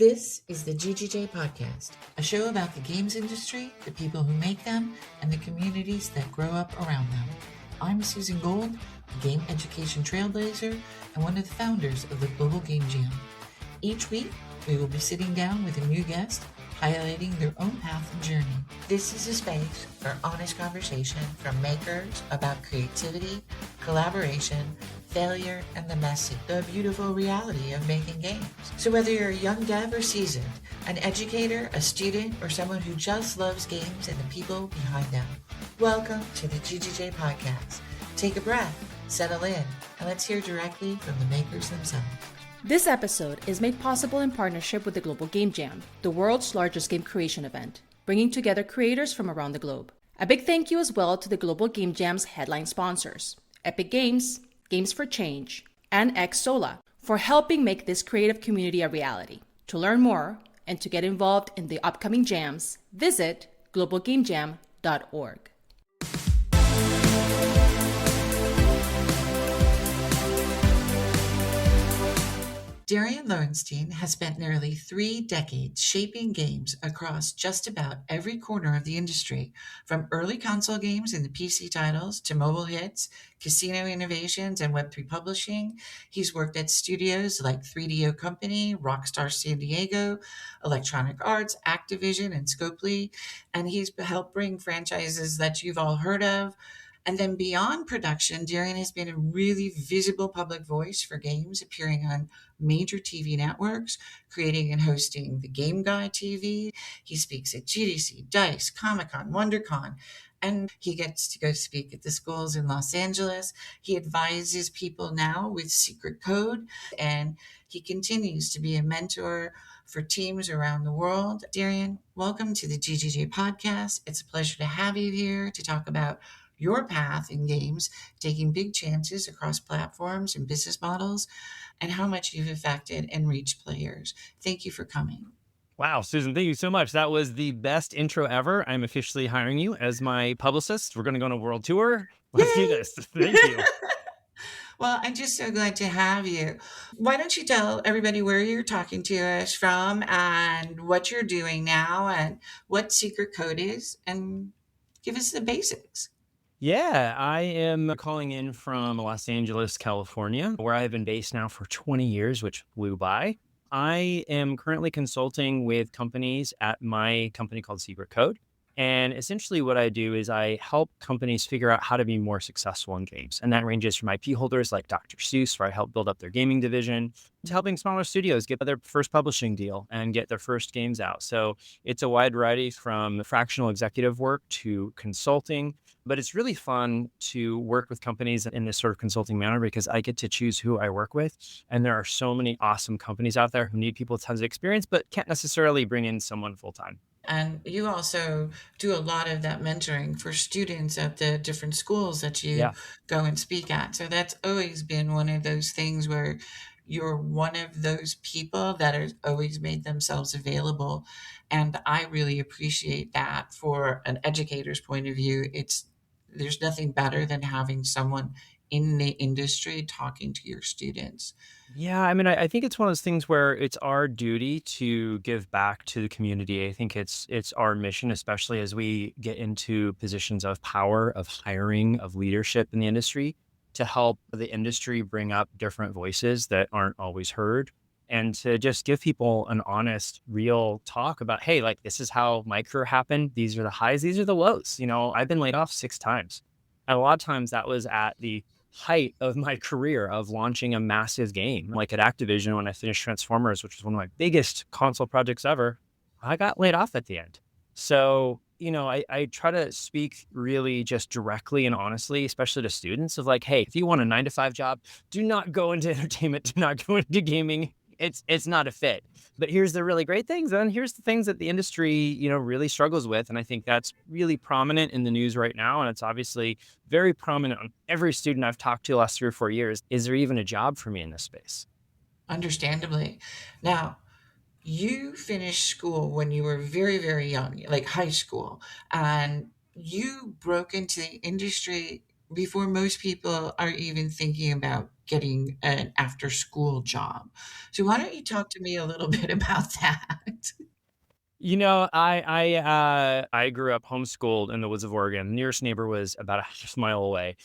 This is the GGJ Podcast, a show about the games industry, the people who make them, and the communities that grow up around them. I'm Susan Gold, a game education trailblazer and one of the founders of the Global Game Jam. Each week, we will be sitting down with a new guest, highlighting their own path and journey. This is a space for honest conversation from makers about creativity, collaboration, failure, and the messy, the beautiful reality of making games. So whether you're a young dev or seasoned, an educator, a student, or someone who just loves games and the people behind them, welcome to the GGJ Podcast. Take a breath, settle in, and let's hear directly from the makers themselves. This episode is made possible in partnership with the Global Game Jam, the world's largest game creation event, bringing together creators from around the globe. A big thank you as well to the Global Game Jam's headline sponsors, Epic Games, Games for Change, and Xsola, for helping make this creative community a reality. To learn more and to get involved in the upcoming jams, visit globalgamejam.org. Darion Lowenstein has spent nearly 3 decades shaping games across just about every corner of the industry, from early console games and the PC titles to mobile hits, casino innovations, and Web3 publishing. He's worked at studios like 3DO Company, Rockstar San Diego, Electronic Arts, Activision, and Scopely, and he's helped bring franchises that you've all heard of. And then beyond production, Darion has been a really visible public voice for games, appearing on major TV networks, creating and hosting the Game Guy TV. He speaks at GDC, DICE, Comic-Con, WonderCon, and he gets to go speak at the schools in Los Angeles. He advises people now with Secret Code, and he continues to be a mentor for teams around the world. Darion, welcome to the GGJ Podcast. It's a pleasure to have you here to talk about your path in games, taking big chances across platforms and business models, and how much you've affected and reached players. Thank you for coming. Wow, Susan, thank you so much. That was the best intro ever. I'm officially hiring you as my publicist. We're going to go on a world tour. Let's do this. Thank you. Well, I'm just so glad to have you. Why don't you tell everybody where you're talking to us from and what you're doing now and what Secret Code is, and give us the basics. Yeah, I am calling in from Los Angeles, California, where I've been based now for 20 years, which flew by. I am currently consulting with companies at my company called Secret Code. And essentially what I do is I help companies figure out how to be more successful in games. And that ranges from IP holders like Dr. Seuss, where I help build up their gaming division, to helping smaller studios get their first publishing deal and get their first games out. So it's a wide variety from fractional executive work to consulting. But it's really fun to work with companies in this sort of consulting manner because I get to choose who I work with. And there are so many awesome companies out there who need people with tons of experience, but can't necessarily bring in someone full time. And you also do a lot of that mentoring for students at the different schools that you go and speak at. So that's always been one of those things where you're one of those people that has always made themselves available. And I really appreciate that. For an educator's point of view, there's nothing better than having someone in the industry talking to your students. Yeah, I mean, I think it's one of those things where it's our duty to give back to the community. I think it's our mission, especially as we get into positions of power, of hiring, of leadership in the industry, to help the industry bring up different voices that aren't always heard, and to just give people an honest, real talk about, hey, like, this is how my career happened. These are the highs, these are the lows. You know, I've been laid off 6 times. And a lot of times that was at the height of my career of launching a massive game. Like at Activision, when I finished Transformers, which was one of my biggest console projects ever, I got laid off at the end. So, you know, I try to speak really just directly and honestly, especially to students, of like, hey, if you want a 9-to-5 job, do not go into entertainment, do not go into gaming. It's not a fit. But here's the really great things, and here's the things that the industry, you know, really struggles with. And I think that's really prominent in the news right now. And it's obviously very prominent on every student I've talked to the last 3 or 4 years. Is there even a job for me in this space? Understandably. Now, you finished school when you were very, very young, like high school, and you broke into the industry before most people are even thinking about getting an after school job. So why don't you talk to me a little bit about that? I grew up homeschooled in the woods of Oregon. The nearest neighbor was about a half mile away.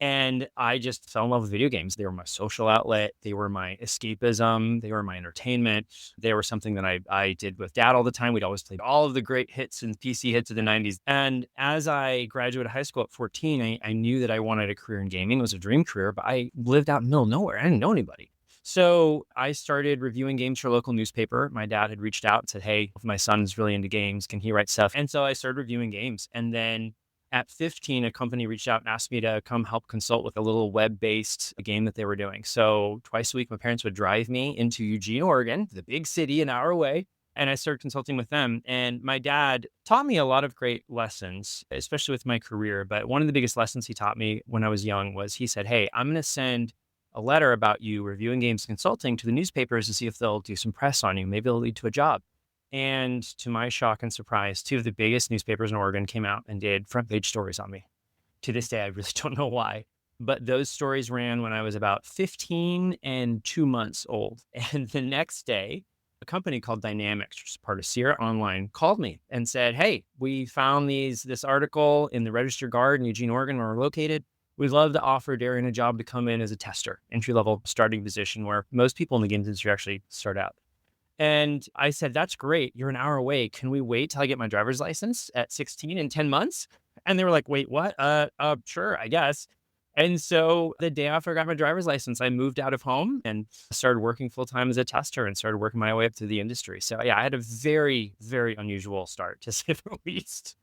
And I just fell in love with video games. They were my social outlet. They were my escapism. They were my entertainment. They were something that I did with dad all the time. We'd always played all of the great hits and PC hits of the 90s. And as I graduated high school at 14, I knew that I wanted a career in gaming. It was a dream career, but I lived out in the middle of nowhere. I didn't know anybody. So I started reviewing games for a local newspaper. My dad had reached out and said, "Hey, my son's really into games. Can he write stuff?" And so I started reviewing games. And then at 15, a company reached out and asked me to come help consult with a little web-based game that they were doing. So twice a week, my parents would drive me into Eugene, Oregon, the big city, an hour away. And I started consulting with them. And my dad taught me a lot of great lessons, especially with my career. But one of the biggest lessons he taught me when I was young was he said, "Hey, I'm going to send a letter about you reviewing games consulting to the newspapers to see if they'll do some press on you. Maybe it'll lead to a job." And to my shock and surprise, two of the biggest newspapers in Oregon came out and did front page stories on me. To this day, I really don't know why, but those stories ran when I was about 15 and 2 months old. And the next day, a company called Dynamics, which is part of Sierra Online, called me and said, "Hey, we found this article in the Register Guard in Eugene, Oregon, where we're located. We'd love to offer Darion a job to come in as a tester, entry-level starting position where most people in the games industry actually start out." And I said, "That's great. You're an hour away. Can we wait till I get my driver's license at 16 in 10 months?" And they were like, "Wait, what? Sure, I guess." And so the day after I got my driver's license, I moved out of home and started working full time as a tester and started working my way up through the industry. So yeah, I had a very, very unusual start, to say the least.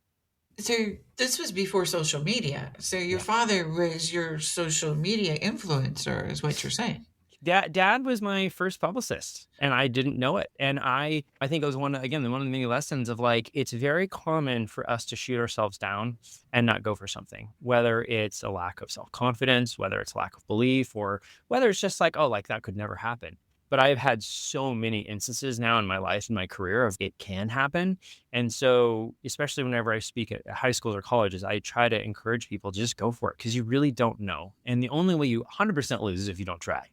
So this was before social media. So your Yeah. father was your social media influencer, is what you're saying. Dad was my first publicist and I didn't know it. And I think it was one of the many lessons of like, it's very common for us to shoot ourselves down and not go for something, whether it's a lack of self-confidence, whether it's lack of belief, or whether it's just like, oh, like that could never happen. But I've had so many instances now in my life and my career of it can happen. And so, especially whenever I speak at high schools or colleges, I try to encourage people to just go for it because you really don't know. And the only way you 100% lose is if you don't try.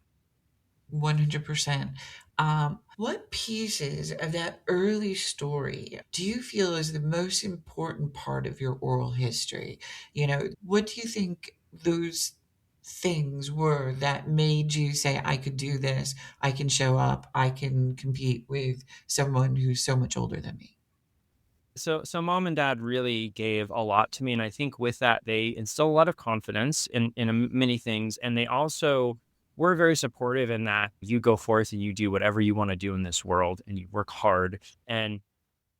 100%. What pieces of that early story do you feel is the most important part of your oral history? What do you think those things were that made you say, I could do this, I can show up, I can compete with someone who's so much older than me? So mom and dad really gave a lot to me, and I think with that they instill a lot of confidence in many things, and they also were very supportive in that you go forth and you do whatever you want to do in this world, and you work hard. And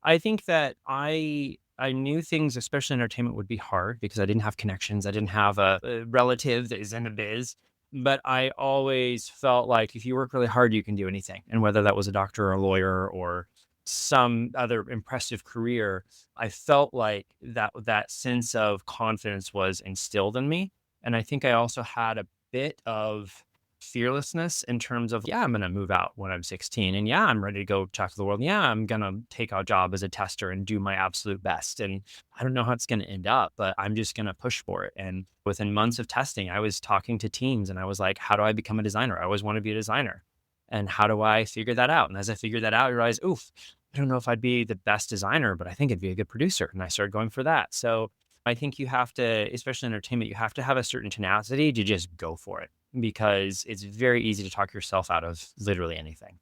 I think that I knew things, especially in entertainment, would be hard because I didn't have connections. I didn't have a relative that is in the biz. But I always felt like if you work really hard, you can do anything. And whether that was a doctor or a lawyer or some other impressive career, I felt like that sense of confidence was instilled in me. And I think I also had a bit of fearlessness in terms of, yeah, I'm going to move out when I'm 16. And yeah, I'm ready to go talk to the world. Yeah, I'm going to take a job as a tester and do my absolute best. And I don't know how it's going to end up, but I'm just going to push for it. And within months of testing, I was talking to teams and I was like, how do I become a designer? I always want to be a designer. And how do I figure that out? And as I figured that out, I realized, oof, I don't know if I'd be the best designer, but I think I'd be a good producer. And I started going for that. So I think you have to, especially in entertainment, you have to have a certain tenacity to just go for it because it's very easy to talk yourself out of literally anything.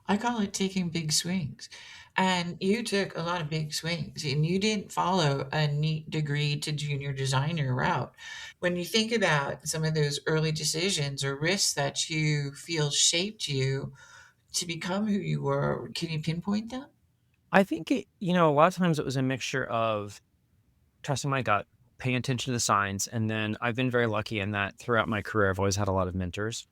I call it taking big swings. And you took a lot of big swings and you didn't follow a neat degree to junior designer route. When you think about some of those early decisions or risks that you feel shaped you to become who you were, can you pinpoint them? I think a lot of times it was a mixture of trusting my gut, paying attention to the signs. And then I've been very lucky in that throughout my career, I've always had a lot of mentors.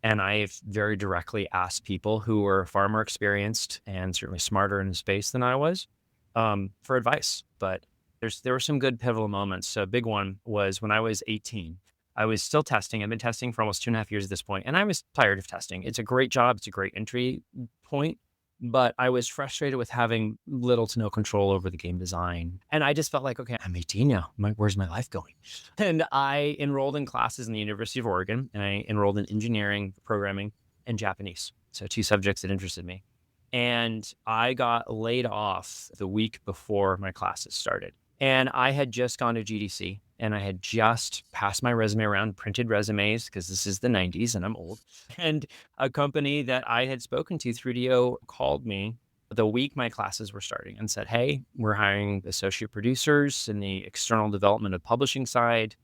And I've very directly asked people who were far more experienced and certainly smarter in the space than I was for advice. But there were some good pivotal moments. So a big one was when I was 18. I was still testing. I've been testing for almost 2.5 years at this point, and I was tired of testing. It's a great job. It's a great entry point, but I was frustrated with having little to no control over the game design. And I just felt like, okay, I'm 18 now. Where's my life going? And I enrolled in classes in the University of Oregon, and I enrolled in engineering, programming, and Japanese. So 2 subjects that interested me. And I got laid off the week before my classes started. And I had just gone to GDC, and I had just passed my resume around, printed resumes, because this is the 90s and I'm old. And a company that I had spoken to, 3DO, called me the week my classes were starting and said, hey, we're hiring associate producers in the external development of publishing side.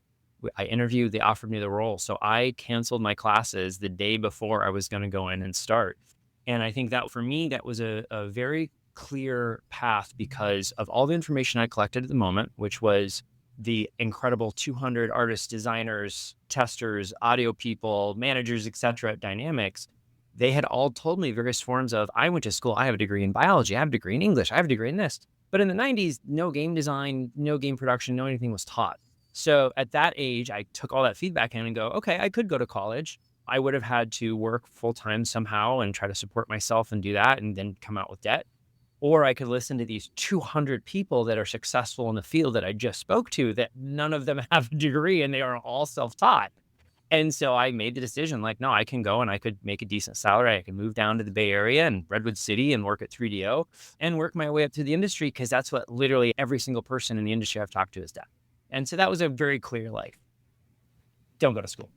I interviewed, they offered me the role. So I canceled my classes the day before I was going to go in and start. And I think that for me, that was a very clear path because of all the information I collected at the moment, which was the incredible 200 artists, designers, testers, audio people, managers, et cetera, at Dynamics. They had all told me various forms of, I went to school, I have a degree in biology, I have a degree in English, I have a degree in this. But in the 90s, no game design, no game production, no anything was taught. So at that age, I took all that feedback in and go, okay, I could go to college. I would have had to work full time somehow and try to support myself and do that and then come out with debt. Or I could listen to these 200 people that are successful in the field that I just spoke to, that none of them have a degree and they are all self-taught. And so I made the decision like, no, I can go and I could make a decent salary. I can move down to the Bay Area and Redwood City and work at 3DO and work my way up to the industry, because that's what literally every single person in the industry I've talked to has done. And so that was a very clear, like, don't go to school.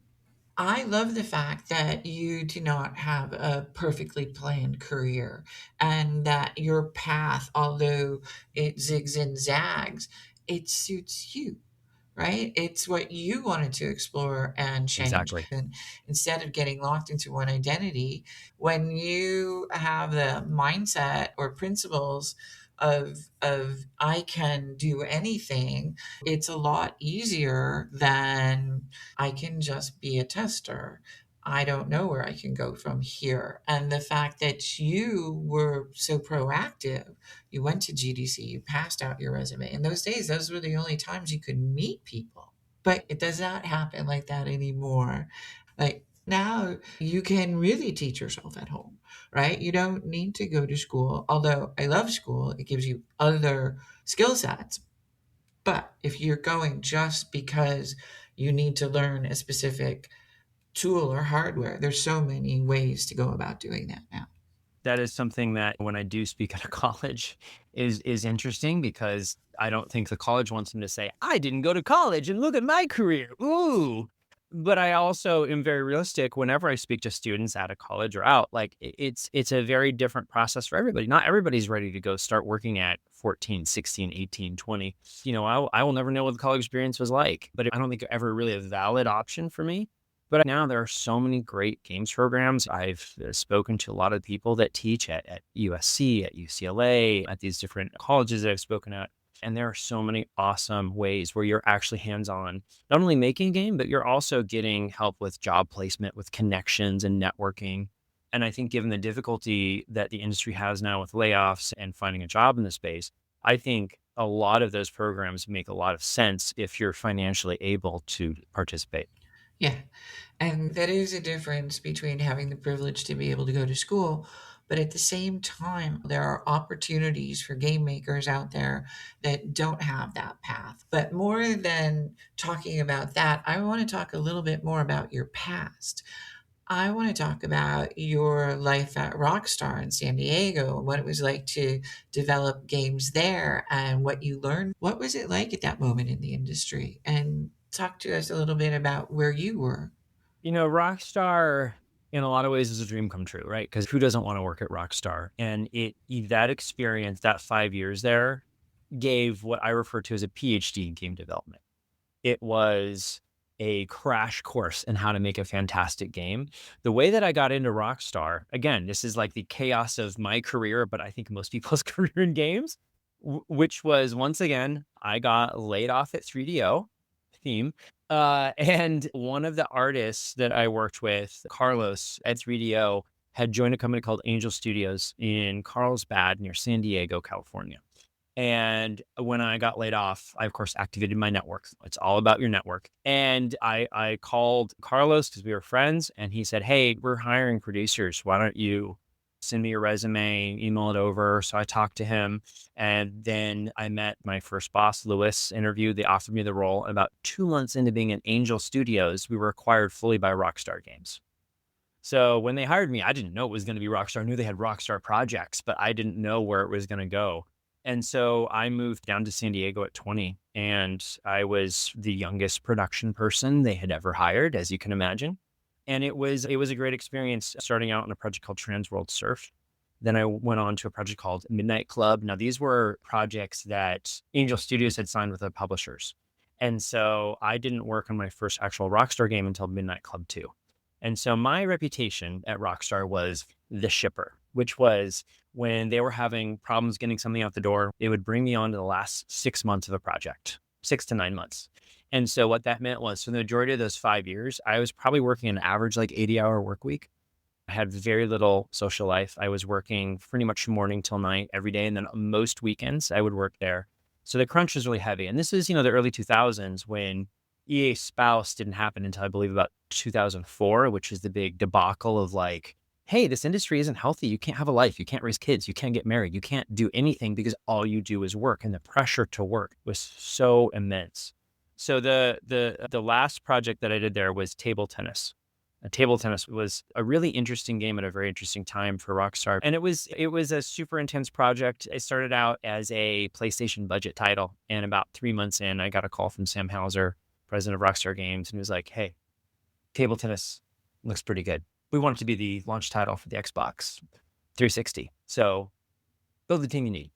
I love the fact that you do not have a perfectly planned career and that your path, although it zigs and zags, it suits you, right? It's what you wanted to explore and change. Exactly. And instead of getting locked into one identity, when you have the mindset or principles of I can do anything, it's a lot easier than I can just be a tester. I don't know where I can go from here. And the fact that you were so proactive, you went to GDC, you passed out your resume. In those days, those were the only times you could meet people. But it does not happen like that anymore. Like now, you can really teach yourself at home, right? You don't need to go to school. Although I love school, it gives you other skill sets. But if you're going just because you need to learn a specific tool or hardware, there's so many ways to go about doing that now. That is something that when I do speak at a college is interesting, because I don't think the college wants them to say, I didn't go to college and look at my career. Ooh. But I also am very realistic whenever I speak to students out of college or out, like it's a very different process for everybody. Not everybody's ready to go start working at 14, 16, 18, 20. You know, I will never know what the college experience was like, but I don't think ever really a valid option for me. But now there are so many great games programs. I've spoken to a lot of people that teach at USC, at UCLA, at these different colleges that I've spoken at. And there are so many awesome ways where you're actually hands-on, not only making a game, but you're also getting help with job placement, with connections and networking. And I think given the difficulty that the industry has now with layoffs and finding a job in the space, I think a lot of those programs make a lot of sense if you're financially able to participate. Yeah. And that is a difference between having the privilege to be able to go to school, but at the same time, there are opportunities for game makers out there that don't have that path. But more than talking about that, I want to talk a little bit more about your past. I want to talk about your life at Rockstar in San Diego and what it was like to develop games there and what you learned. What was it like at that moment in the industry? And talk to us a little bit about where you were. You know, Rockstar in a lot of ways is a dream come true, right? Because who doesn't want to work at Rockstar? And that experience, that 5 years there, gave what I refer to as a PhD in game development. It was a crash course in how to make a fantastic game. The way that I got into Rockstar, again, this is like the chaos of my career, but I think most people's career in games, which was once again, I got laid off at 3DO theme. And one of the artists that I worked with, Carlos at 3DO, had joined a company called Angel Studios in Carlsbad near San Diego, California. And when I got laid off, I, of course, activated my network. It's all about your network. And I called Carlos because we were friends. And he said, hey, we're hiring producers. Why don't you send me your resume, email it over. So I talked to him, and then I met my first boss, Lewis, interviewed. They offered me the role. And about 2 months into being in Angel Studios, we were acquired fully by Rockstar Games. So when they hired me, I didn't know it was going to be Rockstar. I knew they had Rockstar projects, but I didn't know where it was going to go. And so I moved down to San Diego at 20, and I was the youngest production person they had ever hired, as you can imagine. And it was a great experience starting out on a project called Transworld Surf. Then I went on to a project called Midnight Club. Now, these were projects that Angel Studios had signed with the publishers. And so I didn't work on my first actual Rockstar game until Midnight Club 2. And so my reputation at Rockstar was the shipper, which was when they were having problems getting something out the door, they would bring me on to the last 6 months of a project, 6 to 9 months. And so what that meant was for the majority of those 5 years, I was probably working an average like 80-hour work week. I had very little social life. I was working pretty much morning till night every day. And then most weekends I would work there. So the crunch was really heavy. And this is, the early 2000s when EA Spouse didn't happen until I believe about 2004, which is the big debacle of like, hey, this industry isn't healthy. You can't have a life. You can't raise kids. You can't get married. You can't do anything because all you do is work. And the pressure to work was so immense. So the last project that I did there was table tennis. Table tennis was a really interesting game at a very interesting time for Rockstar. And it was a super intense project. It started out as a PlayStation budget title. And about 3 months in, I got a call from Sam Hauser, president of Rockstar Games, and he was like, hey, table tennis looks pretty good. We want it to be the launch title for the Xbox 360. So build the team you need.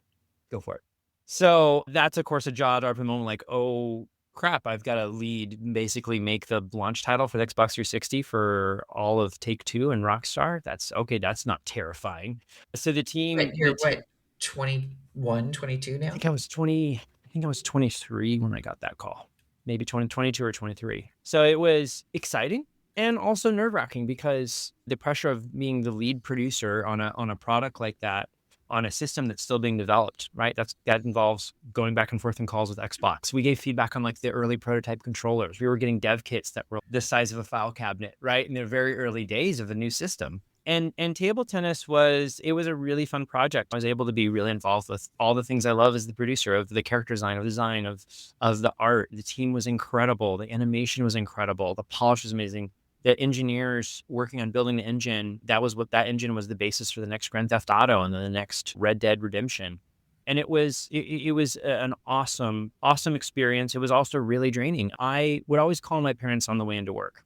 Go for it. So that's, of course, a jaw drop moment like, oh, crap, I've got to basically make the launch title for the Xbox 360 for all of Take-Two and Rockstar. That's okay. That's not terrifying. So the team, But you're what, 21, 22 now? I think I was 20, I think I was 23 when I got that call, maybe 22 or 23. So it was exciting and also nerve-wracking because the pressure of being the lead producer on a product like that, on a system that's still being developed, right? That involves going back and forth in calls with Xbox. We gave feedback on like the early prototype controllers. We were getting dev kits that were the size of a file cabinet, right? In the very early days of the new system. And table tennis was a really fun project. I was able to be really involved with all the things I love as the producer of the character design, of the art. The team was incredible. The animation was incredible. The polish was amazing. The engineers working on building the engine, that engine was the basis for the next Grand Theft Auto and then the next Red Dead Redemption. And it was an awesome experience. It was also really draining. I would always call my parents on the way into work.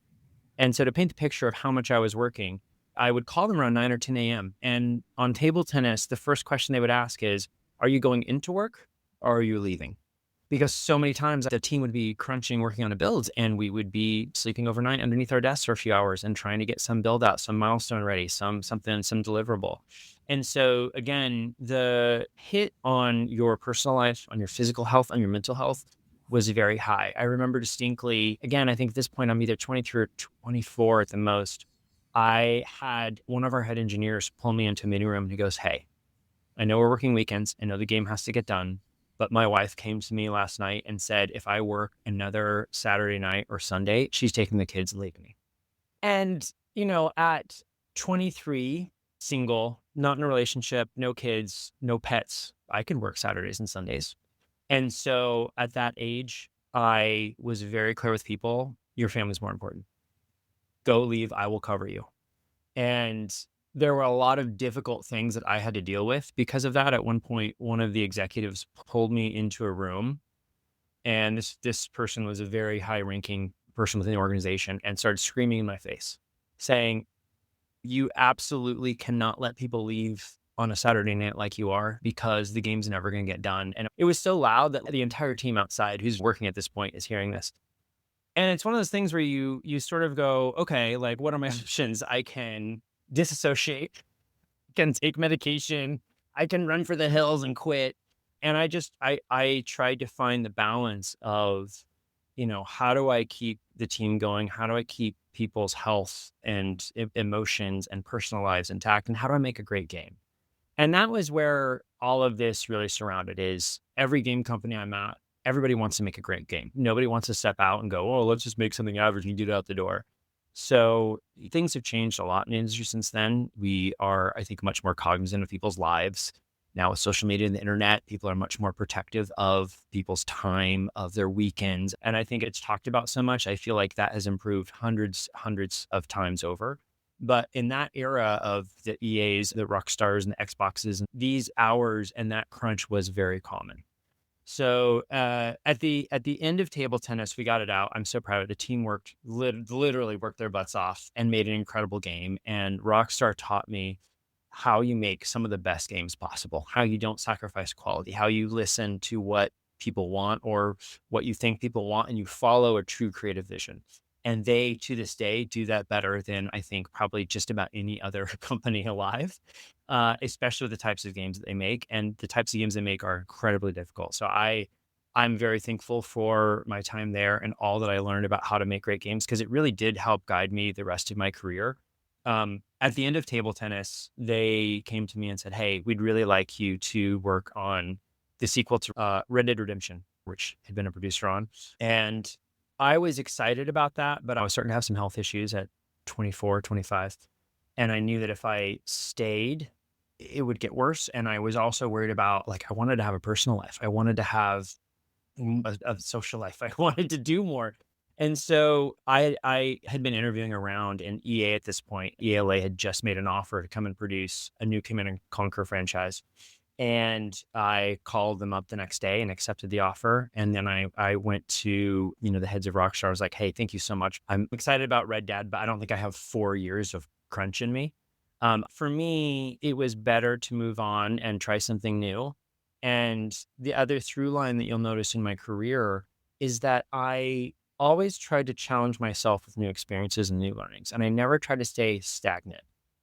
And so to paint the picture of how much I was working, I would call them around 9 or 10 a.m. And on table tennis, the first question they would ask is, are you going into work or are you leaving? Because so many times the team would be crunching, working on a build, and we would be sleeping overnight underneath our desks for a few hours and trying to get some build out, some milestone ready, some deliverable. And so again, the hit on your personal life, on your physical health, on your mental health was very high. I remember distinctly, again, I think at this point I'm either 23 or 24 at the most. I had one of our head engineers pull me into a meeting room and he goes, hey, I know we're working weekends. I know the game has to get done. But my wife came to me last night and said, if I work another Saturday night or Sunday, she's taking the kids and leaving me. And, at 23, single, not in a relationship, no kids, no pets, I can work Saturdays and Sundays. And so at that age, I was very clear with people, your family's more important. Go leave, I will cover you. And there were a lot of difficult things that I had to deal with because of that. At one point, one of the executives pulled me into a room, and this person was a very high-ranking person within the organization and started screaming in my face, saying, you absolutely cannot let people leave on a Saturday night like you are because the game's never going to get done. And it was so loud that the entire team outside who's working at this point is hearing this. And it's one of those things where you sort of go, okay, like, what are my options? I can disassociate, can take medication, I can run for the hills and quit. And I tried to find the balance of, how do I keep the team going? How do I keep people's health and emotions and personal lives intact? And how do I make a great game? And that was where all of this really surrounded is every game company I'm at, everybody wants to make a great game. Nobody wants to step out and go, oh, let's just make something average and get it out the door. So things have changed a lot in the industry since then. We are, I think, much more cognizant of people's lives. Now with social media and the internet, people are much more protective of people's time, of their weekends. And I think it's talked about so much. I feel like that has improved hundreds of times over. But in that era of the EAs, the Rockstars and the Xboxes, these hours and that crunch was very common. So at the end of table tennis, we got it out. I'm so proud. The team worked literally worked their butts off and made an incredible game. And Rockstar taught me how you make some of the best games possible, how you don't sacrifice quality, how you listen to what people want or what you think people want, and you follow a true creative vision. And they, to this day, do that better than I think probably just about any other company alive, especially with the types of games that they make. And the types of games they make are incredibly difficult. So I'm very thankful for my time there and all that I learned about how to make great games because it really did help guide me the rest of my career. At the end of table tennis, they came to me and said, "Hey, we'd really like you to work on the sequel to Red Dead Redemption," which had been a producer on. And I was excited about that, but I was starting to have some health issues at 24, 25. And I knew that if I stayed, it would get worse. And I was also worried about, like, I wanted to have a personal life. I wanted to have a social life. I wanted to do more. And so I had been interviewing around, and EA at this point, ELA had just made an offer to come and produce a new Command and Conquer franchise. And I called them up the next day and accepted the offer. And then I went to, the heads of Rockstar. I was like, "Hey, thank you so much. I'm excited about Red Dead, but I don't think I have 4 years of crunch in me." For me, it was better to move on and try something new. And the other through line that you'll notice in my career is that I always tried to challenge myself with new experiences and new learnings. And I never tried to stay stagnant.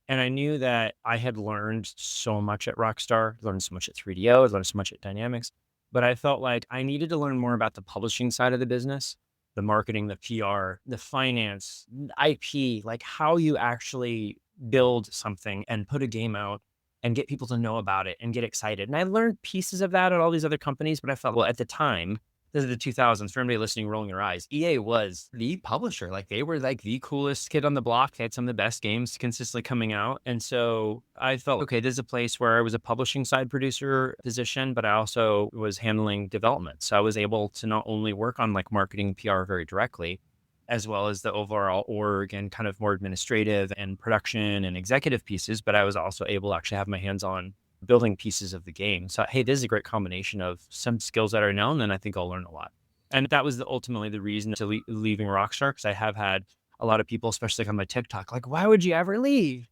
And I knew that I had learned so much at Rockstar, learned so much at 3DO, learned so much at Dynamics, but I felt like I needed to learn more about the publishing side of the business, the marketing, the PR, the finance, IP, like how you actually build something and put a game out and get people to know about it and get excited. And I learned pieces of that at all these other companies, but I felt, well, at the time, this is the 2000s. For anybody listening, rolling your eyes, EA was the publisher. Like they were like the coolest kid on the block. They had some of the best games consistently coming out. And so I felt, okay, this is a place where I was a publishing side producer position, but I also was handling development. So I was able to not only work on like marketing PR very directly, as well as the overall org and kind of more administrative and production and executive pieces, but I was also able to actually have my hands on building pieces of the game. So, hey, this is a great combination of some skills that are known, and I think I'll learn a lot. And that was ultimately the reason to leaving Rockstar, because I have had a lot of people, especially like on my TikTok, like, "Why would you ever leave?"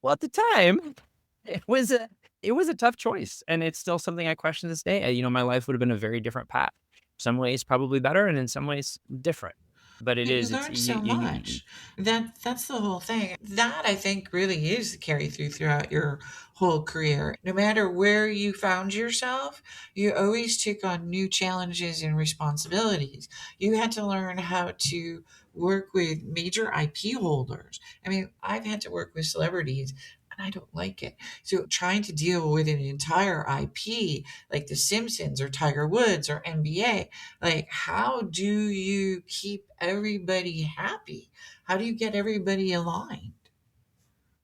Well, at the time, it was a it was a tough choice, and it's still something I question to this day. My life would have been a very different path. Some ways probably better, and in some ways different. But it You is. It's learn so much. That's the whole thing. That I think really is the carry through throughout your whole career. No matter where you found yourself, you always took on new challenges and responsibilities. You had to learn how to work with major IP holders. I mean, I've had to work with celebrities and I don't like it. So trying to deal with an entire IP like The Simpsons or Tiger Woods or NBA, like, how do you keep everybody happy? How do you get everybody aligned?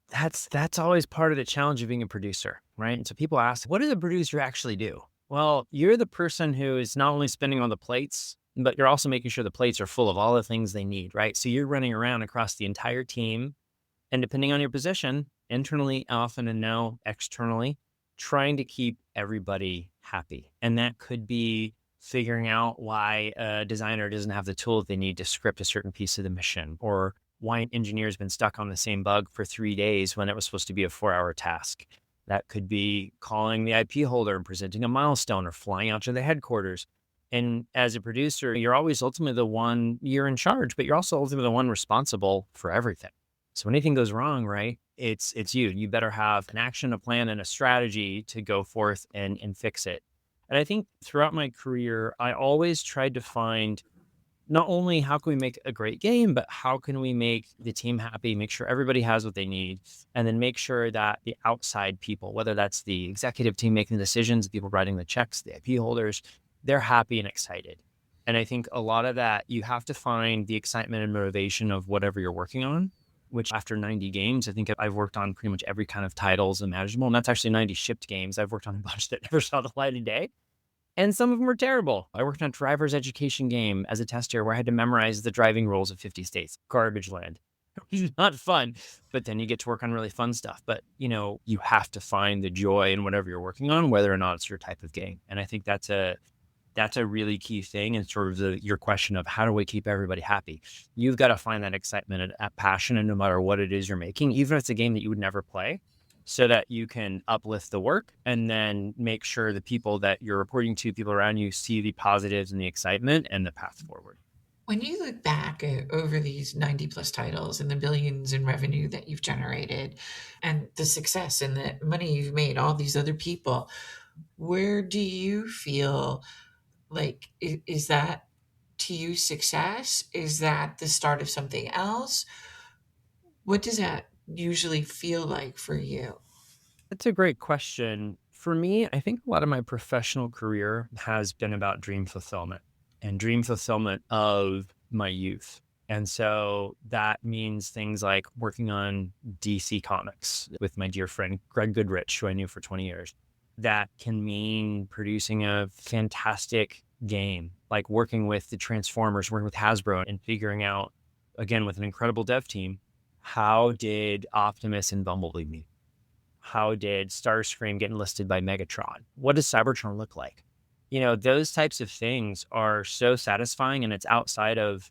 That's always part of the challenge of being a producer, right? And so people ask, what does a producer actually do? Well, you're the person who is not only spinning on the plates, but you're also making sure the plates are full of all the things they need, right? So you're running around across the entire team, and depending on your position, internally, often, and now externally, trying to keep everybody happy. And that could be figuring out why a designer doesn't have the tool they need to script a certain piece of the mission, or why an engineer's been stuck on the same bug for 3 days when it was supposed to be a 4-hour task. That could be calling the IP holder and presenting a milestone or flying out to the headquarters. And as a producer, you're always ultimately the one, you're in charge, but you're also ultimately the one responsible for everything. So when anything goes wrong, right, it's you. You better have an action, a plan, and a strategy to go forth and fix it. And I think throughout my career, I always tried to find not only how can we make a great game, but how can we make the team happy, make sure everybody has what they need, and then make sure that the outside people, whether that's the executive team making the decisions, the people writing the checks, the IP holders, they're happy and excited. And I think a lot of that, you have to find the excitement and motivation of whatever you're working on, which after 90 games, I think I've worked on pretty much every kind of titles imaginable. And that's actually 90 shipped games. I've worked on a bunch that never saw the light of day. And some of them were terrible. I worked on a driver's education game as a tester where I had to memorize the driving rules of 50 states. Garbage land. Which is not fun, but then you get to work on really fun stuff. But, you have to find the joy in whatever you're working on, whether or not it's your type of game. And I think that's a really key thing. And sort of your question of how do we keep everybody happy? You've got to find that excitement and passion, and no matter what it is you're making, even if it's a game that you would never play, so that you can uplift the work and then make sure the people that you're reporting to, people around you, see the positives and the excitement and the path forward. When you look back over these 90 plus titles and the billions in revenue that you've generated and the success and the money you've made, all these other people, where do you feel like is that to you success? Is that the start of something else? What does that usually feel like for you? That's a great question. For me, I think a lot of my professional career has been about dream fulfillment and dream fulfillment of my youth. And so that means things like working on DC Comics with my dear friend Greg Goodrich, who I knew for 20 years. That can mean producing a fantastic game, like working with the Transformers, working with Hasbro and figuring out, again, with an incredible dev team, how did Optimus and Bumblebee meet? How did Starscream get enlisted by Megatron? What does Cybertron look like? Those types of things are so satisfying, and it's outside of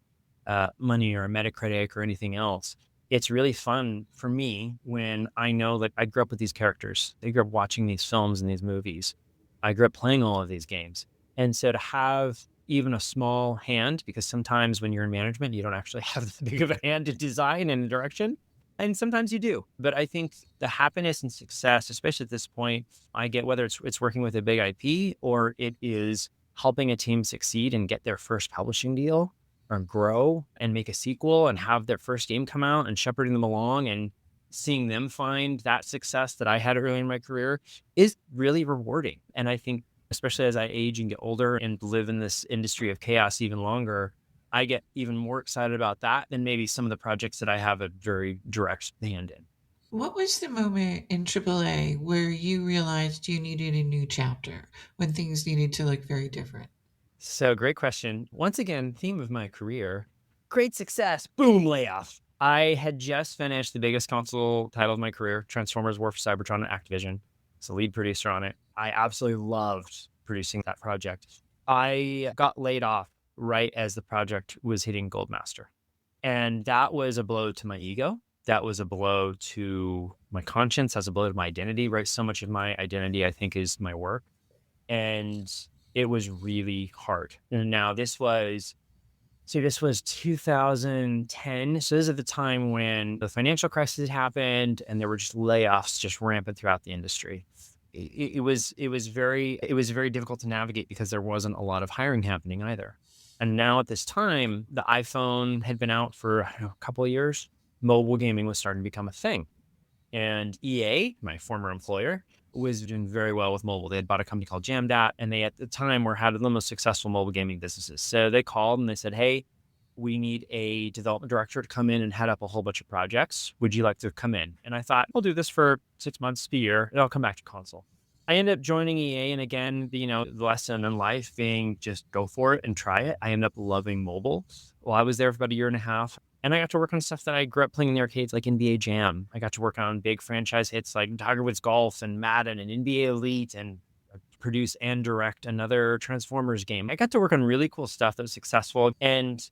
money or a Metacritic or anything else. It's really fun for me when I know that I grew up with these characters. I grew up watching these films and these movies. I grew up playing all of these games. And so to have even a small hand, because sometimes when you're in management, you don't actually have that big of a hand to design and direction. And sometimes you do. But I think the happiness and success, especially at this point, I get whether it's working with a big IP or it is helping a team succeed and get their first publishing deal or grow and make a sequel and have their first game come out and shepherding them along and seeing them find that success that I had early in my career is really rewarding. And I think, especially as I age and get older and live in this industry of chaos even longer, I get even more excited about that than maybe some of the projects that I have a very direct hand in. What was the moment in AAA where you realized you needed a new chapter, when things needed to look very different? So great question. Once again, theme of my career, great success, boom, layoff. I had just finished the biggest console title of my career, Transformers War for Cybertron at Activision. It's the lead producer on it. I absolutely loved producing that project. I got laid off right as the project was hitting Goldmaster. And that was a blow to my ego. That was a blow to my conscience, as a blow to my identity, right? So much of my identity, I think, is my work. And it was really hard. And now this was 2010. So this is at the time when the financial crisis had happened and there were just layoffs just rampant throughout the industry. It was very difficult to navigate because there wasn't a lot of hiring happening either. And now at this time, the iPhone had been out for a couple of years. Mobile gaming was starting to become a thing. And EA, my former employer, was doing very well with mobile. They had bought a company called Jamdat, and they at the time had the most successful mobile gaming businesses. So they called and they said, hey, we need a development director to come in and head up a whole bunch of projects. Would you like to come in? And I thought, I'll do this for 6 months, a year, and I'll come back to console. I ended up joining EA, and again, the lesson in life being just go for it and try it. I ended up loving mobile. Well, I was there for about a year and a half, and I got to work on stuff that I grew up playing in the arcades, like NBA Jam. I got to work on big franchise hits like Tiger Woods Golf and Madden and NBA Elite, and produce and direct another Transformers game. I got to work on really cool stuff that was successful, and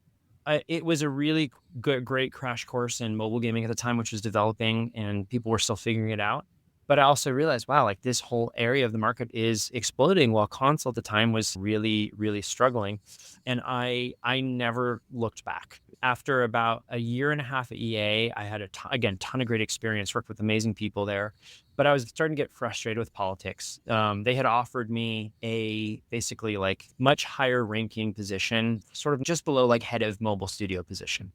it was a really great crash course in mobile gaming at the time, which was developing, and people were still figuring it out. But I also realized, wow, like this whole area of the market is exploding while console at the time was really, really struggling. And I never looked back. After about a year and a half at EA, I had ton of great experience, worked with amazing people there. But I was starting to get frustrated with politics. They had offered me a basically like much higher ranking position, sort of just below like head of mobile studio position.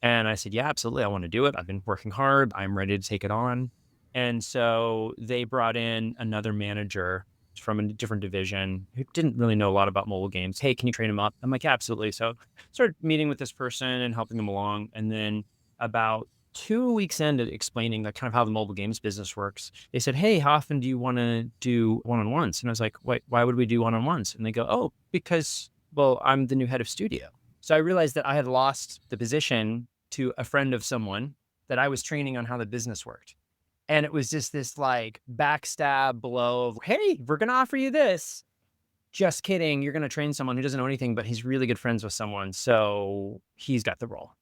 And I said, yeah, absolutely. I want to do it. I've been working hard. I'm ready to take it on. And so they brought in another manager from a different division who didn't really know a lot about mobile games. Hey, can you train him up? I'm like, yeah, absolutely. So started meeting with this person and helping them along. And then about 2 weeks into explaining the kind of how the mobile games business works, they said, hey, how often do you want to do one-on-ones? And I was like, why would we do one-on-ones? And they go, oh, because, well, I'm the new head of studio. So I realized that I had lost the position to a friend of someone that I was training on how the business worked. And it was just this like backstab blow of, hey, we're going to offer you this. Just kidding. You're going to train someone who doesn't know anything, but he's really good friends with someone. So he's got the role.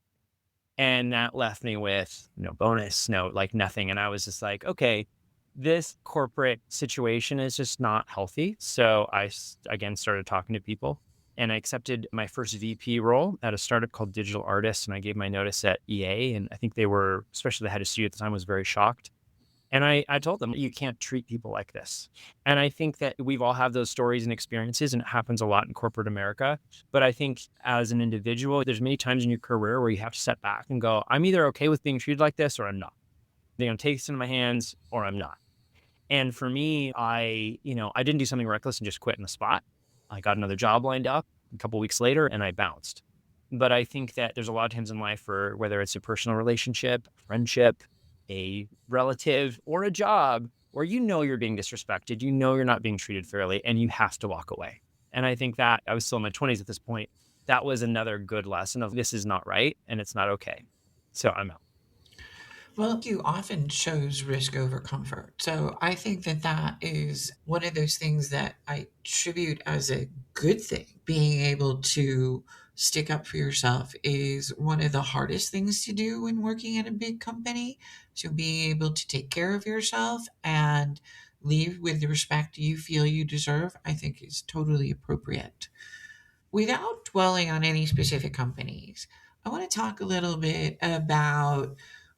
And that left me with no bonus, no, like nothing. And I was just like, okay, this corporate situation is just not healthy. So again, started talking to people and I accepted my first VP role at a startup called Digital Artists. And I gave my notice at EA. And I think they were, especially the head of studio at the time, was very shocked. And I told them, you can't treat people like this. And I think that we've all had those stories and experiences, and it happens a lot in corporate America. But I think as an individual, there's many times in your career where you have to step back and go, I'm either okay with being treated like this or I'm not. They're going to take this into my hands or I'm not. And for me, I didn't do something reckless and just quit in the spot. I got another job lined up a couple of weeks later and I bounced. But I think that there's a lot of times in life where whether it's a personal relationship, friendship, a relative, or a job where you're being disrespected, you're not being treated fairly, and you have to walk away. And I think that I was still in my 20s at this point. That was another good lesson of this is not right and it's not okay. So I'm out. Well, you often chose risk over comfort. So I think that that is one of those things that I attribute as a good thing. Being able to stick up for yourself is one of the hardest things to do when working at a big company. So being able to take care of yourself and leave with the respect you feel you deserve, I think is totally appropriate. Without dwelling on any specific companies, I want to talk a little bit about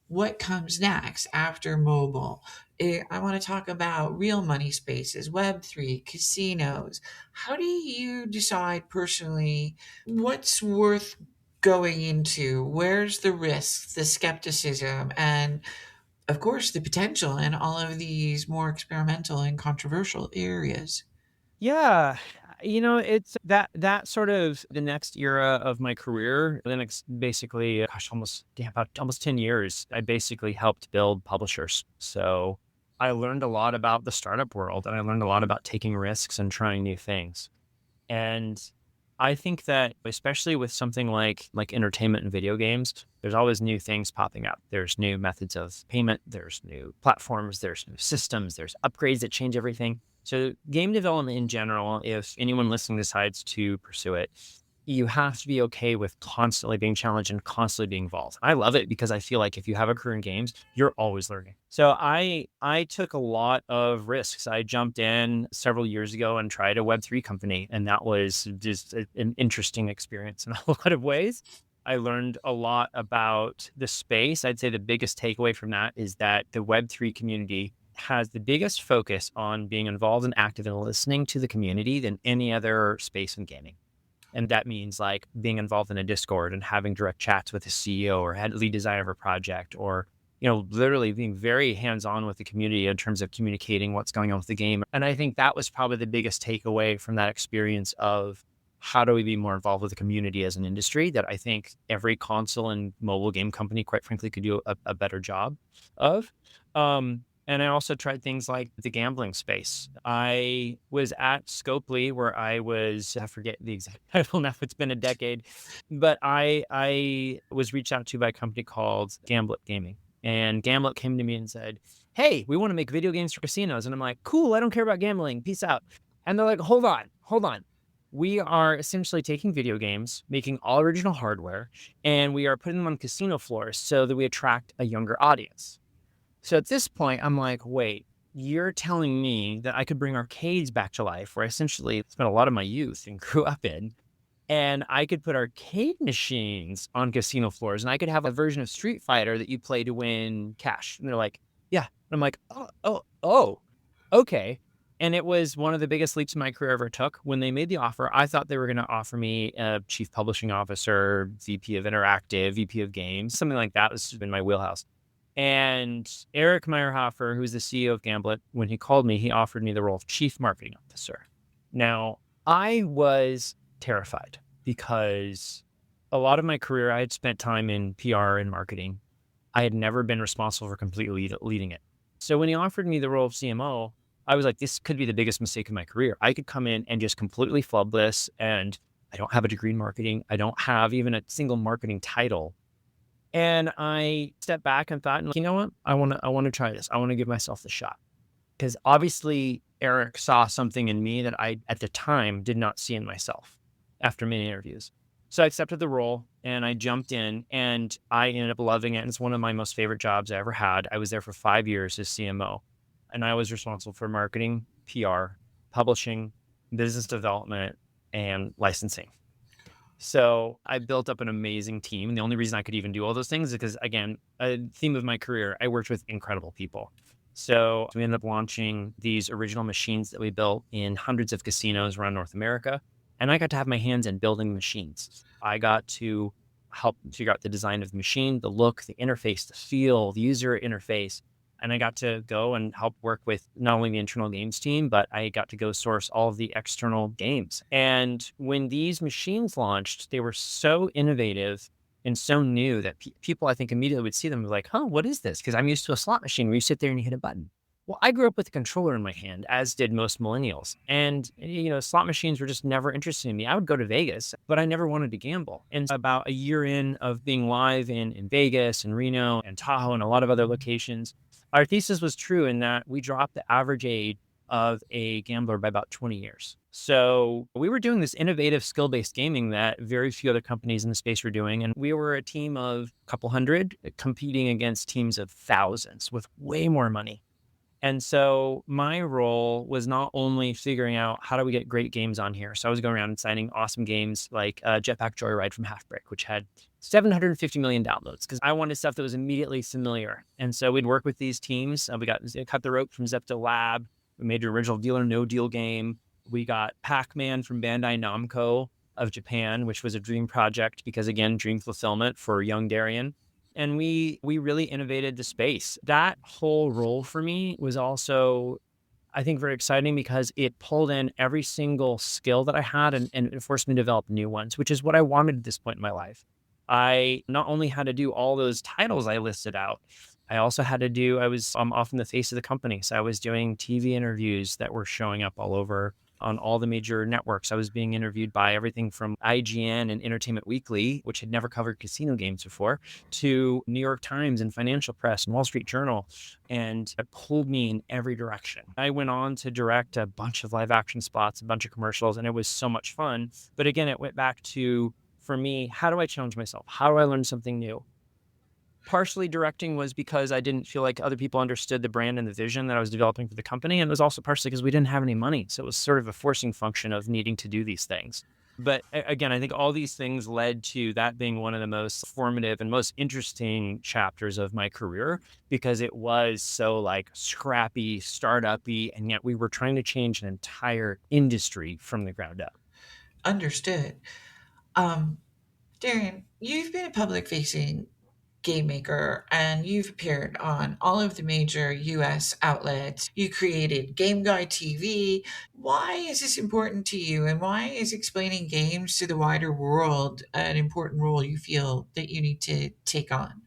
what comes next after mobile. I want to talk about real money spaces, Web3, casinos. How do you decide personally what's worth going into? Where's the risk, the skepticism, and of course, the potential in all of these more experimental and controversial areas? Yeah. It's that sort of the next era of my career. The next basically, about almost 10 years, I basically helped build publishers. So I learned a lot about the startup world and I learned a lot about taking risks and trying new things. And I think that especially with something like entertainment and video games, there's always new things popping up. There's new methods of payment, there's new platforms, there's new systems, there's upgrades that change everything. So game development in general, if anyone listening decides to pursue it, you have to be okay with constantly being challenged and constantly being involved. I love it because I feel like if you have a career in games, you're always learning. So I took a lot of risks. I jumped in several years ago and tried a Web3 company, and that was just an interesting experience in a lot of ways. I learned a lot about the space. I'd say the biggest takeaway from that is that the Web3 community has the biggest focus on being involved and active and listening to the community than any other space in gaming. And that means like being involved in a Discord and having direct chats with the CEO or head lead designer of a project, or, literally being very hands-on with the community in terms of communicating what's going on with the game. And I think that was probably the biggest takeaway from that experience of how do we be more involved with the community as an industry that I think every console and mobile game company, quite frankly, could do a better job of. And I also tried things like the gambling space. I was at Scopely where I forget the exact title now, it's been a decade, but I was reached out to by a company called Gamblet Gaming. And Gamblet came to me and said, hey, we want to make video games for casinos. And I'm like, cool, I don't care about gambling. Peace out. And they're like, hold on. We are essentially taking video games, making all original hardware, and we are putting them on casino floors so that we attract a younger audience. So at this point, I'm like, wait, you're telling me that I could bring arcades back to life, where I essentially spent a lot of my youth and grew up in, and I could put arcade machines on casino floors, and I could have a version of Street Fighter that you play to win cash. And they're like, yeah. And I'm like, oh, okay. And it was one of the biggest leaps in my career ever took. When they made the offer, I thought they were going to offer me a chief publishing officer, VP of interactive, VP of games, something like that was in my wheelhouse. And Eric Meyerhofer, who's the CEO of Gamblet, when he called me, he offered me the role of chief marketing officer. Now, I was terrified because a lot of my career, I had spent time in PR and marketing. I had never been responsible for completely leading it. So when he offered me the role of CMO, I was like, this could be the biggest mistake of my career. I could come in and just completely flub this. And I don't have a degree in marketing. I don't have even a single marketing title. And I stepped back and thought, you know what? I want to try this. I want to give myself the shot. Because obviously Eric saw something in me that I, at the time, did not see in myself after many interviews. So I accepted the role and I jumped in and I ended up loving it. And it's one of my most favorite jobs I ever had. I was there for 5 years as CMO and I was responsible for marketing, PR, publishing, business development, and licensing. So I built up an amazing team. And the only reason I could even do all those things is because, again, a theme of my career, I worked with incredible people. So we ended up launching these original machines that we built in hundreds of casinos around North America. And I got to have my hands in building machines. I got to help figure out the design of the machine, the look, the interface, the feel, the user interface. And I got to go and help work with not only the internal games team, but I got to go source all of the external games. And when these machines launched, they were so innovative and so new that people, I think, immediately would see them and be like, huh, what is this? Because I'm used to a slot machine where you sit there and you hit a button. Well, I grew up with a controller in my hand, as did most millennials. And, slot machines were just never interested in me. I would go to Vegas, but I never wanted to gamble. And about a year in of being live in Vegas and Reno and Tahoe and a lot of other locations, our thesis was true in that we dropped the average age of a gambler by about 20 years. So we were doing this innovative skill-based gaming that very few other companies in the space were doing. And we were a team of a couple hundred competing against teams of thousands with way more money. And so my role was not only figuring out how do we get great games on here. So I was going around and signing awesome games like Jetpack Joyride from Half Brick, which had 750 million downloads because I wanted stuff that was immediately familiar. And so we'd work with these teams. We got Cut the Rope from Zepto Lab. We made an original Deal or No Deal game. We got Pac-Man from Bandai Namco of Japan, which was a dream project because, again, dream fulfillment for young Darion. And we really innovated the space. That whole role for me was also, I think, very exciting because it pulled in every single skill that I had and it forced me to develop new ones, which is what I wanted at this point in my life. I not only had to do all those titles I listed out, I also had to do, I was often the face of the company. So I was doing TV interviews that were showing up all over on all the major networks. I was being interviewed by everything from IGN and Entertainment Weekly, which had never covered casino games before, to New York Times and Financial Press and Wall Street Journal. And it pulled me in every direction. I went on to direct a bunch of live action spots, a bunch of commercials, and it was so much fun. But again, it went back to, for me, how do I challenge myself? How do I learn something new? Partially directing was because I didn't feel like other people understood the brand and the vision that I was developing for the company. And it was also partially because we didn't have any money. So it was sort of a forcing function of needing to do these things. But again, I think all these things led to that being one of the most formative and most interesting chapters of my career because it was so like scrappy, startup-y, and yet we were trying to change an entire industry from the ground up. Understood. Darion, you've been a public-facing game maker and you've appeared on all of the major US outlets. You created Game Guide TV. Why is this important to you and why is explaining games to the wider world an important role you feel that you need to take on?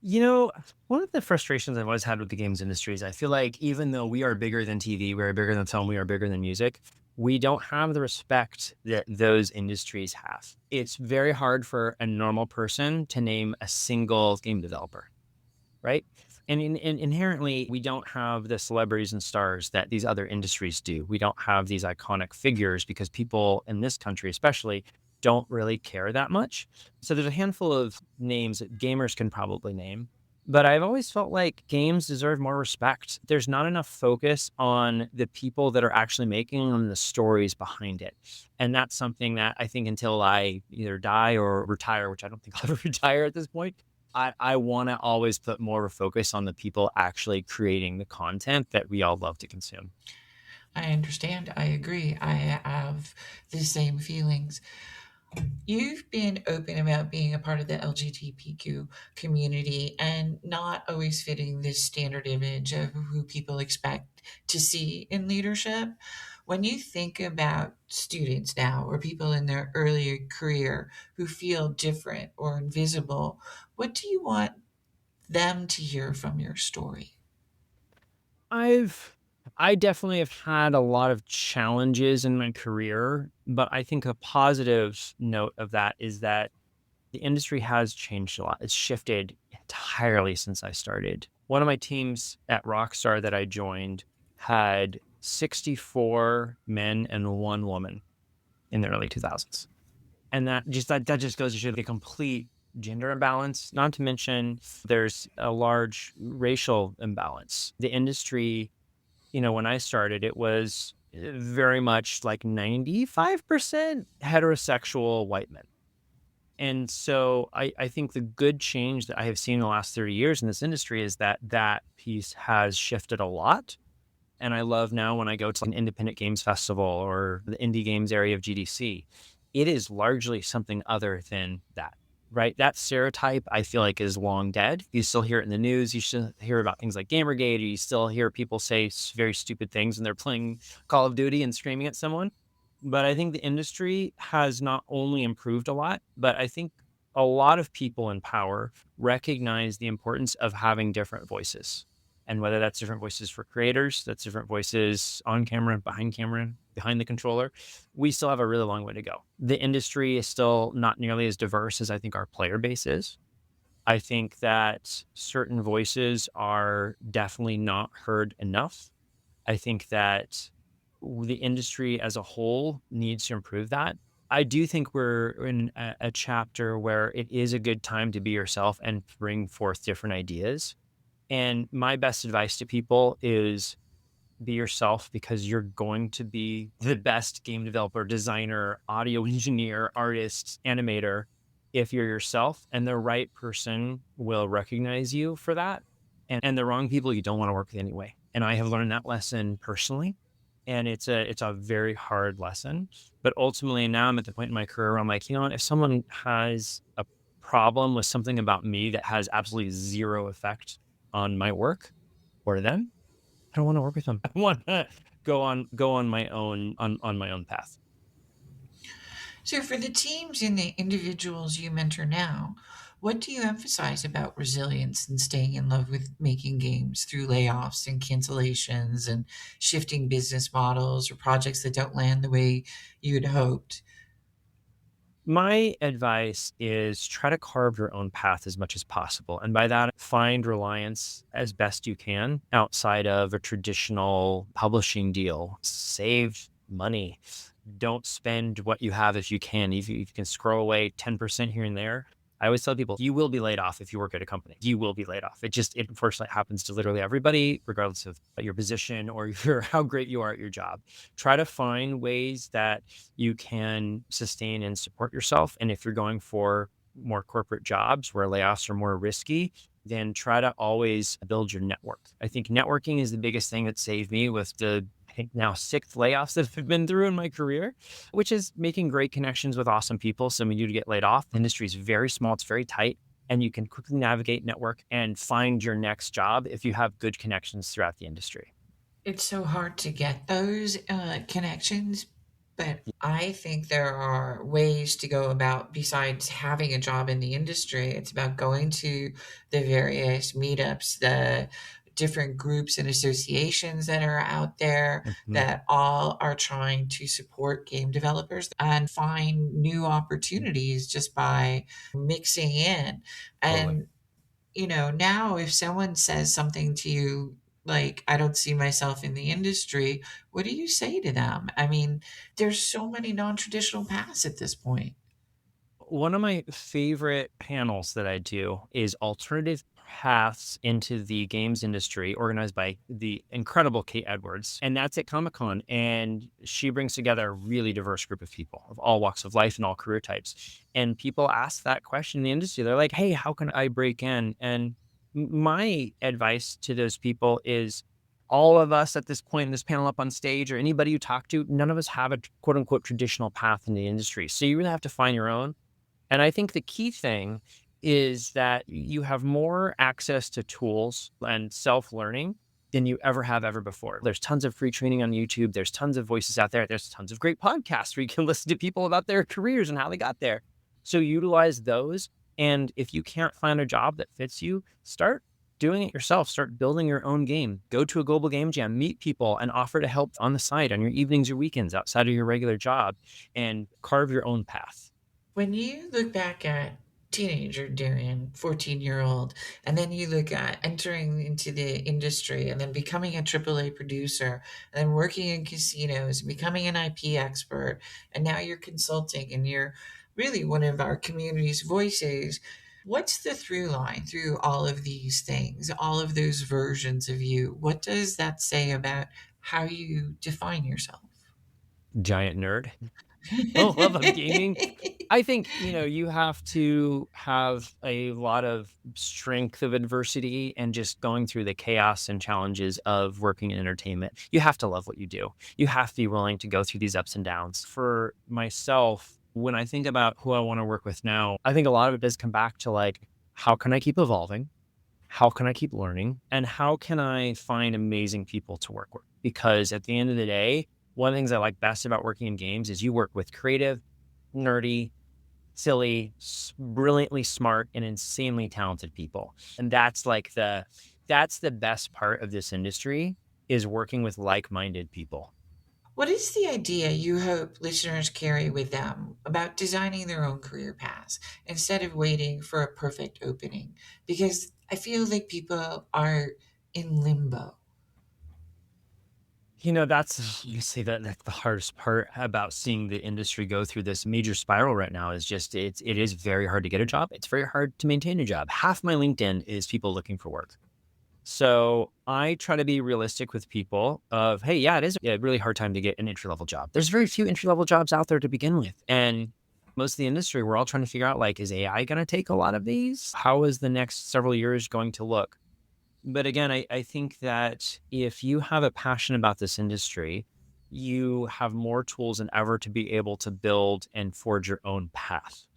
One of the frustrations I've always had with the games industry is I feel like even though we are bigger than TV, we are bigger than film, we are bigger than music, we don't have the respect that those industries have. It's very hard for a normal person to name a single game developer, right? And inherently, we don't have the celebrities and stars that these other industries do. We don't have these iconic figures because people in this country, especially, don't really care that much. So there's a handful of names that gamers can probably name. But I've always felt like games deserve more respect. There's not enough focus on the people that are actually making them and the stories behind it. And that's something that I think until I either die or retire, which I don't think I'll ever retire at this point, I want to always put more of a focus on the people actually creating the content that we all love to consume. I understand. I agree. I have the same feelings. You've been open about being a part of the LGBTQ community and not always fitting this standard image of who people expect to see in leadership. When you think about students now or people in their earlier career who feel different or invisible, what do you want them to hear from your story? I've I definitely have had a lot of challenges in my career, but I think a positive note of that is that the industry has changed a lot. It's shifted entirely since I started. One of my teams at Rockstar that I joined had 64 men and 1 woman in the early 2000s. And that just goes to show the complete gender imbalance, not to mention there's a large racial imbalance. The industry, when I started, it was very much like 95% heterosexual white men. And so I think the good change that I have seen in the last 30 years in this industry is that that piece has shifted a lot. And I love now when I go to like an independent games festival or the indie games area of GDC, it is largely something other than that, right? That stereotype I feel like is long dead. You still hear it in the news. You still hear about things like Gamergate, or you still hear people say very stupid things when they're playing Call of Duty and screaming at someone. But I think the industry has not only improved a lot, but I think a lot of people in power recognize the importance of having different voices. And whether that's different voices for creators, that's different voices on camera, behind the controller, we still have a really long way to go. The industry is still not nearly as diverse as I think our player base is. I think that certain voices are definitely not heard enough. I think that the industry as a whole needs to improve that. I do think we're in a chapter where it is a good time to be yourself and bring forth different ideas. And my best advice to people is be yourself, because you're going to be the best game developer, designer, audio engineer, artist, animator if you're yourself, and the right person will recognize you for that. And the wrong people you don't want to work with anyway. And I have learned that lesson personally. And it's a very hard lesson. But ultimately now I'm at the point in my career where I'm like, if someone has a problem with something about me that has absolutely zero effect on my work or them, I don't want to work with them. I want to go on my own path. So, for the teams and the individuals you mentor now, what do you emphasize about resilience and staying in love with making games through layoffs and cancellations and shifting business models or projects that don't land the way you'd hoped? My advice is try to carve your own path as much as possible. And by that, find reliance as best you can outside of a traditional publishing deal. Save money. Don't spend what you have if you can. If you can scroll away 10% here and there. I always tell people, you will be laid off if you work at a company. You will be laid off. It unfortunately happens to literally everybody, regardless of your position or how great you are at your job. Try to find ways that you can sustain and support yourself. And if you're going for more corporate jobs where layoffs are more risky, then try to always build your network. I think networking is the biggest thing that saved me with the, I think now 6th layoffs that I've been through in my career, which is making great connections with awesome people. So when you get laid off, the industry is very small, it's very tight, and you can quickly navigate, network, and find your next job if you have good connections throughout the industry. It's so hard to get those connections, but I think there are ways to go about besides having a job in the industry. It's about going to the various meetups, the different groups and associations that are out there Mhm. that all are trying to support game developers and find new opportunities just by mixing in. Totally. And now if someone says something to you like, I don't see myself in the industry, what do you say to them? I mean, there's so many non traditional paths at this point. One of my favorite panels that I do is alternative paths into the games industry, organized by the incredible Kate Edwards. And that's at Comic Con. And she brings together a really diverse group of people of all walks of life and all career types. And people ask that question in the industry. They're like, hey, how can I break in? And my advice to those people is all of us at this point in this panel up on stage, or anybody you talk to, none of us have a quote unquote traditional path in the industry. So you really have to find your own. And I think the key thing is that you have more access to tools and self-learning than you ever before. There's tons of free training on YouTube. There's tons of voices out there. There's tons of great podcasts where you can listen to people about their careers and how they got there. So utilize those. And if you can't find a job that fits you, start doing it yourself. Start building your own game. Go to a global game jam, meet people, and offer to help on the side on your evenings or weekends outside of your regular job, and carve your own path. When you look back at teenager Darion, 14-year-old, and then you look at entering into the industry and then becoming a AAA producer and then working in casinos and becoming an IP expert, and now you're consulting and you're really one of our community's voices. What's the through line through all of these things, all of those versions of you? What does that say about how you define yourself? Giant nerd. Oh, love of gaming. I think, you have to have a lot of strength of adversity and just going through the chaos and challenges of working in entertainment. You have to love what you do. You have to be willing to go through these ups and downs. For myself, when I think about who I want to work with now, I think a lot of it does come back to like, how can I keep evolving? How can I keep learning? And how can I find amazing people to work with? Because at the end of the day, one of the things I like best about working in games is you work with creative, nerdy, silly, brilliantly smart, and insanely talented people. And that's the best part of this industry, is working with like-minded people. What is the idea you hope listeners carry with them about designing their own career paths instead of waiting for a perfect opening? Because I feel like people are in limbo. You say that's the hardest part about seeing the industry go through this major spiral right now, is just it is very hard to get a job. It's very hard to maintain a job. Half my LinkedIn is people looking for work. So I try to be realistic with people of, hey, yeah, it is a really hard time to get an entry level job. There's very few entry level jobs out there to begin with. And most of the industry, we're all trying to figure out, like, is AI going to take a lot of these? How is the next several years going to look? But again, I think that if you have a passion about this industry, you have more tools than ever to be able to build and forge your own path.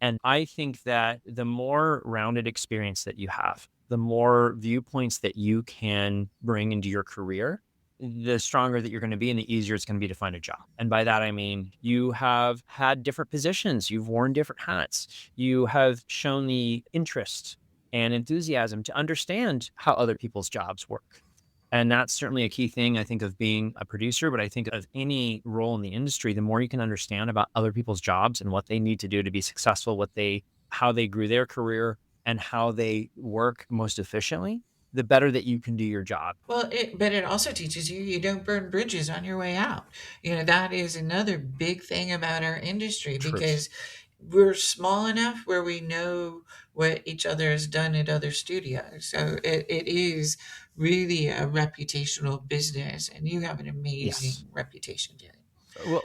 And I think that the more rounded experience that you have, the more viewpoints that you can bring into your career, the stronger that you're going to be and the easier it's going to be to find a job. And by that, I mean, you have had different positions, you've worn different hats, you have shown the interest and enthusiasm to understand how other people's jobs work. And that's certainly a key thing, I think, of being a producer, but I think of any role in the industry. The more you can understand about other people's jobs and what they need to do to be successful, how they grew their career and how they work most efficiently, the better that you can do your job. Well, but it also teaches you don't burn bridges on your way out. That is another big thing about our industry Truth. because we're small enough where we know what each other has done at other studios. So it is really a reputational business, and you have an Yes. amazing reputation, Jerry.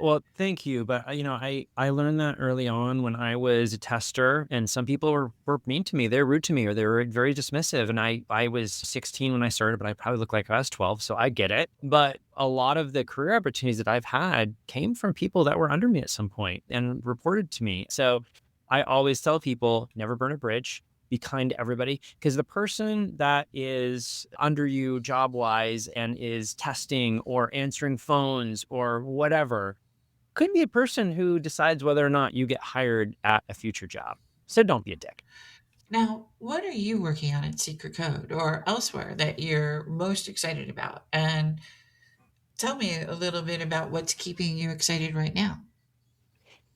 Well, thank you. But I learned that early on when I was a tester, and some people were mean to me. They're rude to me, or they were very dismissive. And I was 16 when I started, but I probably looked like I was 12, so I get it. But a lot of the career opportunities that I've had came from people that were under me at some point and reported to me. So I always tell people, never burn a bridge. Be kind to everybody, because the person that is under you job wise and is testing or answering phones or whatever could be a person who decides whether or not you get hired at a future job. So don't be a dick. Now, what are you working on at Secret Code or elsewhere that you're most excited about? And tell me a little bit about what's keeping you excited right now.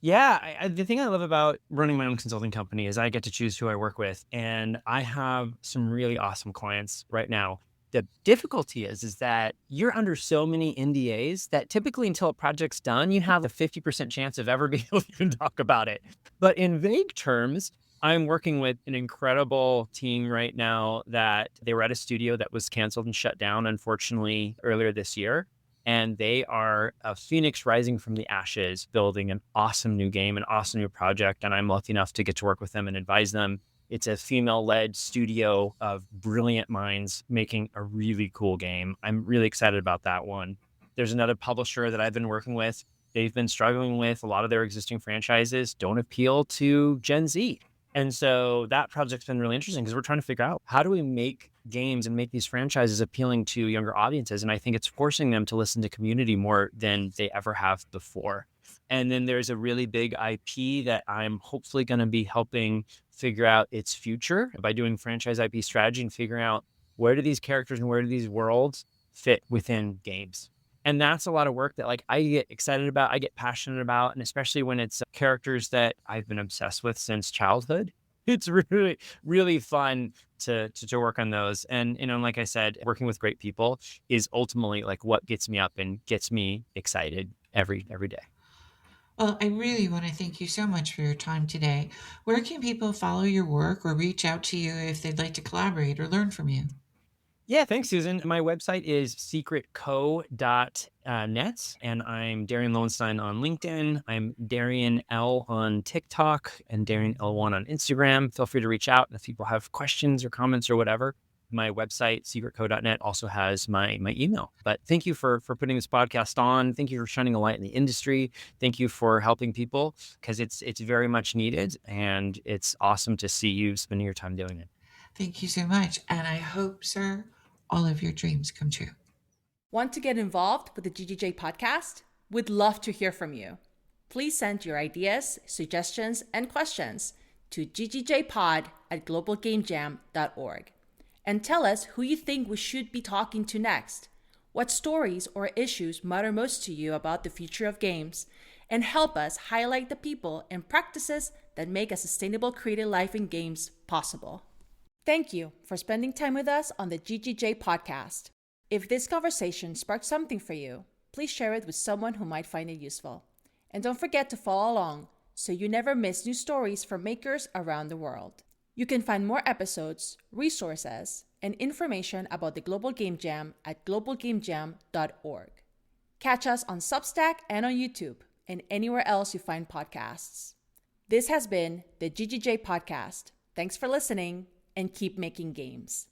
Yeah, the thing I love about running my own consulting company is I get to choose who I work with, and I have some really awesome clients right now. The difficulty is that you're under so many NDAs that typically until a project's done, you have a 50% chance of ever being able to even talk about it. But in vague terms, I'm working with an incredible team right now that they were at a studio that was canceled and shut down, unfortunately, earlier this year. And they are a phoenix rising from the ashes, building an awesome new game, an awesome new project. And I'm lucky enough to get to work with them and advise them. It's a female-led studio of brilliant minds making a really cool game. I'm really excited about that one. There's another publisher that I've been working with. They've been struggling with a lot of their existing franchises don't appeal to Gen Z. And so that project's been really interesting because we're trying to figure out how do we make games and make these franchises appealing to younger audiences. And I think it's forcing them to listen to community more than they ever have before. And then there's a really big IP that I'm hopefully going to be helping figure out its future by doing franchise IP strategy and figuring out where do these characters and where do these worlds fit within games. And that's a lot of work that like I get excited about, I get passionate about, and especially when it's characters that I've been obsessed with since childhood. It's really, really fun to work on those. And, like I said, working with great people is ultimately like what gets me up and gets me excited every day. Well, I really want to thank you so much for your time today. Where can people follow your work or reach out to you if they'd like to collaborate or learn from you? Yeah, thanks, Susan. My website is secretco.net, and I'm Darion Lowenstein on LinkedIn. I'm Darion L on TikTok and Darion L1 on Instagram. Feel free to reach out if people have questions or comments or whatever. My website, secretco.net, also has my email. But thank you for putting this podcast on. Thank you for shining a light in the industry. Thank you for helping people because it's very much needed, and it's awesome to see you spending your time doing it. Thank you so much. And I hope, sir, all of your dreams come true. Want to get involved with the GGJ podcast? We'd love to hear from you. Please send your ideas, suggestions, and questions to ggjpod@globalgamejam.org. And tell us who you think we should be talking to next, what stories or issues matter most to you about the future of games, and help us highlight the people and practices that make a sustainable creative life in games possible. Thank you for spending time with us on the GGJ podcast. If this conversation sparked something for you, please share it with someone who might find it useful. And don't forget to follow along so you never miss new stories from makers around the world. You can find more episodes, resources, and information about the Global Game Jam at globalgamejam.org. Catch us on Substack and on YouTube and anywhere else you find podcasts. This has been the GGJ podcast. Thanks for listening and keep making games.